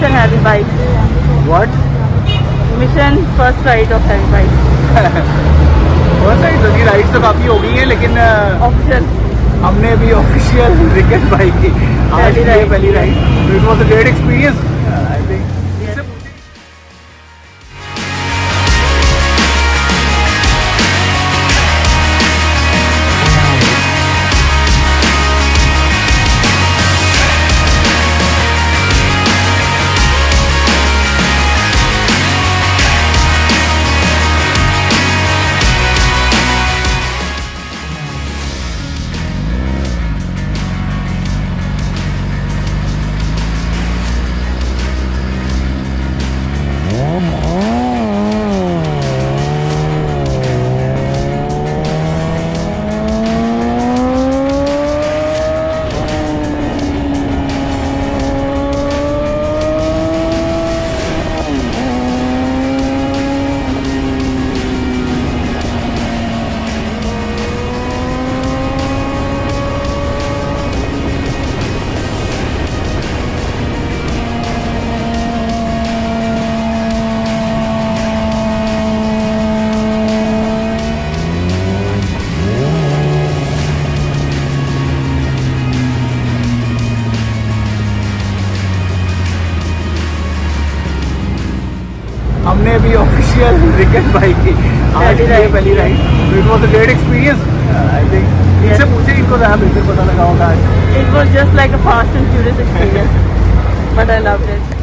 mission heavy bike. What? Mission first ride of heavy bike. First ride होगी, rides तो काफ़ी हो गई हैं लेकिन Official. हमने भी ऑफिशियल रिक बाइक की आज पहली की ride. पहली ride. It was a great experience I think. हमने भी ऑफिशियल रिक बाइक की आज की पहली ride. It was a great experience I think. इनसे पूछे, इनको ज़्यादा बेहतर पता लगा होगा. It was just like a fast and furious experience, but I loved it.